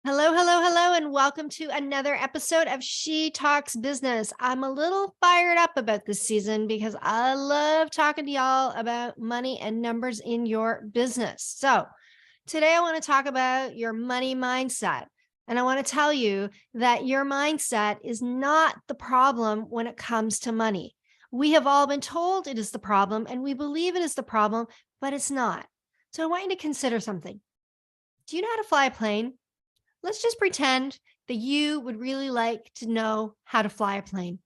Hello, hello, hello, and welcome to another episode of She Talks Business. I'm a little fired up about this season because I love talking to y'all about money and numbers in your business. So, today I want to talk about your money mindset. And I want to tell you that your mindset is not the problem when it comes to money. We have all been told it is the problem and we believe it is the problem, but it's not. So, I want you to consider something. Do you know how to fly a plane? Let's just pretend that you would really like to know how to fly a plane,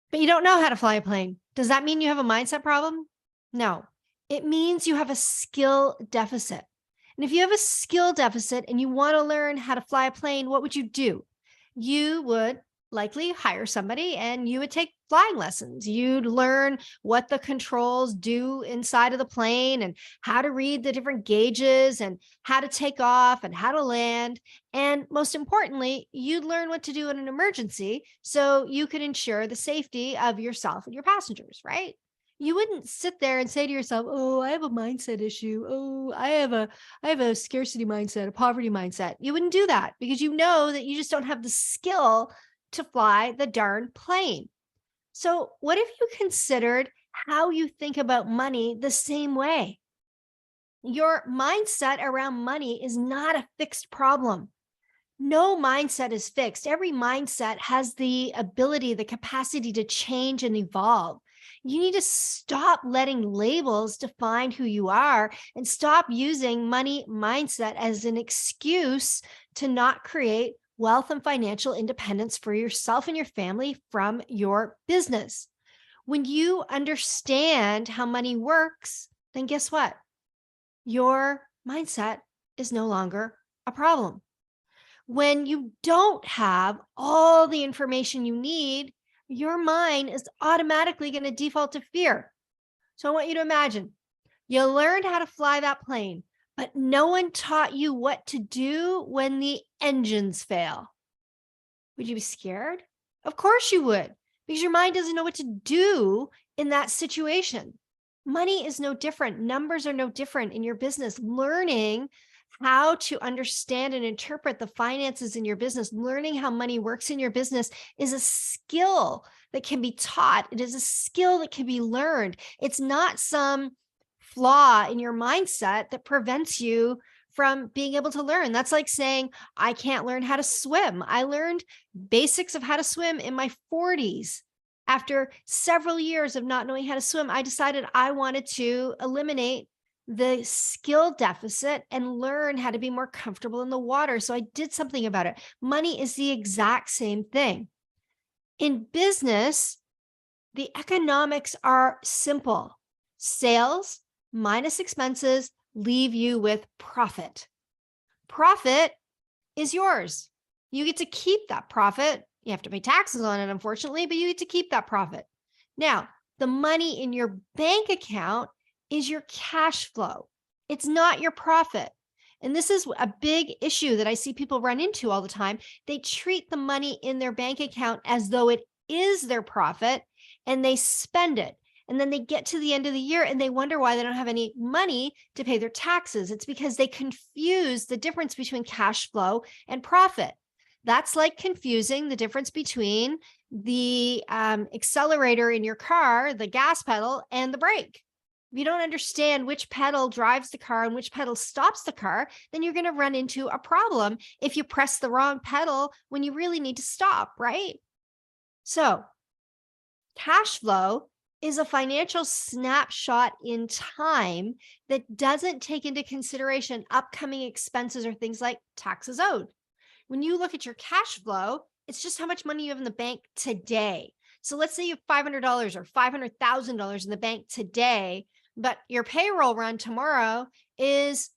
but you don't know how to fly a plane. Does that mean you have a mindset problem? No, it means you have a skill deficit. And if you have a skill deficit and you want to learn how to fly a plane, what would you do? You would likely hire somebody and you would take flying lessons. You'd learn what the controls do inside of the plane and how to read the different gauges and how to take off and how to land. And most importantly, you'd learn what to do in an emergency so you could ensure the safety of yourself and your passengers, right? You wouldn't sit there and say to yourself, "Oh, I have a mindset issue. Oh, I have a scarcity mindset, a poverty mindset." You wouldn't do that because you know that you just don't have the skill to fly the darn plane. So, what if you considered how you think about money the same way? Your mindset around money is not a fixed problem. No mindset is fixed. Every mindset has the ability, the capacity to change and evolve. You need to stop letting labels define who you are and stop using money mindset as an excuse to not create wealth and financial independence for yourself and your family from your business. When you understand how money works, then guess what? Your mindset is no longer a problem. When you don't have all the information you need, your mind is automatically going to default to fear. So I want you to imagine you learned how to fly that plane, but no one taught you what to do when the engines fail. Would you be scared? Of course you would, because your mind doesn't know what to do in that situation. Money is no different. Numbers are no different in your business. Learning how to understand and interpret the finances in your business, learning how money works in your business is a skill that can be taught. It is a skill that can be learned. It's not some flaw in your mindset that prevents you from being able to learn. That's like saying, I can't learn how to swim. I learned basics of how to swim in my 40s. After several years of not knowing how to swim, I decided I wanted to eliminate the skill deficit and learn how to be more comfortable in the water. So I did something about it. Money is the exact same thing. In business, the economics are simple. Sales minus expenses leave you with profit. Profit is yours. You get to keep that profit. You have to pay taxes on it, unfortunately, but you get to keep that profit. Now, the money in your bank account is your cash flow. It's not your profit. And this is a big issue that I see people run into all the time. They treat the money in their bank account as though it is their profit and they spend it. And then they get to the end of the year and they wonder why they don't have any money to pay their taxes. It's because they confuse the difference between cash flow and profit. That's like confusing the difference between the accelerator in your car, the gas pedal, and the brake. If you don't understand which pedal drives the car and which pedal stops the car, then you're going to run into a problem if you press the wrong pedal when you really need to stop, right? So, cash flow is a financial snapshot in time that doesn't take into consideration upcoming expenses or things like taxes owed. When you look at your cash flow, it's just how much money you have in the bank today. So let's say you have $500 or $500,000 in the bank today, but your payroll run tomorrow is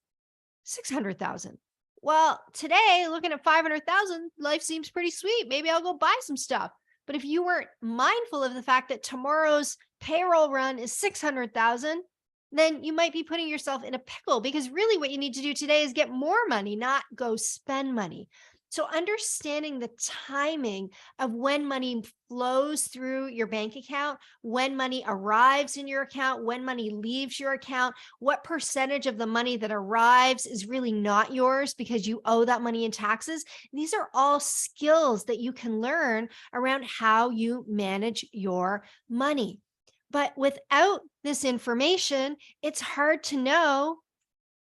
600,000. Well, today, looking at 500,000, life seems pretty sweet. Maybe I'll go buy some stuff. But if you weren't mindful of the fact that tomorrow's payroll run is 600,000, then you might be putting yourself in a pickle because really what you need to do today is get more money, not go spend money. So understanding the timing of when money flows through your bank account, when money arrives in your account, when money leaves your account, what percentage of the money that arrives is really not yours because you owe that money in taxes. These are all skills that you can learn around how you manage your money. But without this information, it's hard to know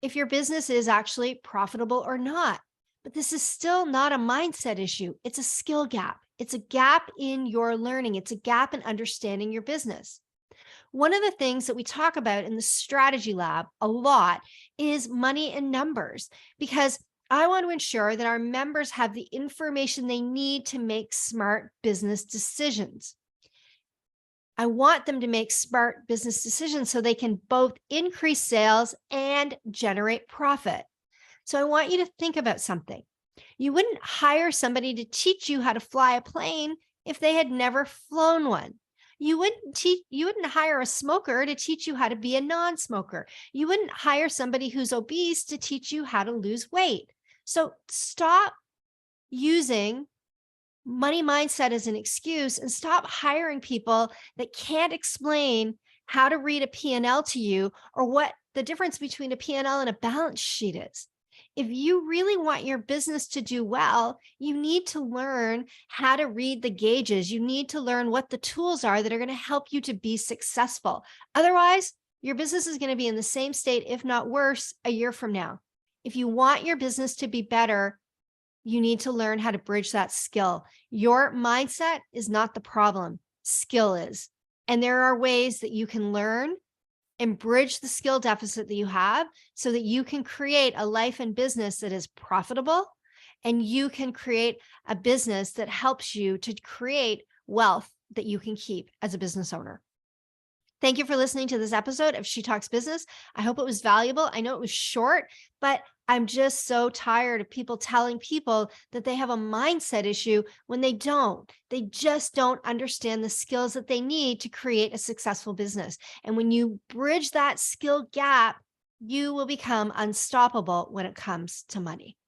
if your business is actually profitable or not. But this is still not a mindset issue. It's a skill gap. It's a gap in your learning. It's a gap in understanding your business. One of the things that we talk about in the strategy lab a lot is money and numbers, because I want to ensure that our members have the information they need to make smart business decisions. I want them to make smart business decisions so they can both increase sales and generate profit. So I want you to think about something. You wouldn't hire somebody to teach you how to fly a plane if they had never flown one. You wouldn't hire a smoker to teach you how to be a non-smoker. You wouldn't hire somebody who's obese to teach you how to lose weight. So stop using money mindset as an excuse and stop hiring people that can't explain how to read a P&L to you or what the difference between a P&L and a balance sheet is. If you really want your business to do well, you need to learn how to read the gauges. You need to learn what the tools are that are going to help you to be successful. Otherwise, your business is going to be in the same state, if not worse, a year from now. If you want your business to be better, you need to learn how to bridge that skill. Your mindset is not the problem, skill is. And there are ways that you can learn and bridge the skill deficit that you have so that you can create a life and business that is profitable, and you can create a business that helps you to create wealth that you can keep as a business owner. Thank you for listening to this episode of She Talks Business. I hope it was valuable. I know it was short, but I'm just so tired of people telling people that they have a mindset issue when they don't. They just don't understand the skills that they need to create a successful business. And when you bridge that skill gap, you will become unstoppable when it comes to money.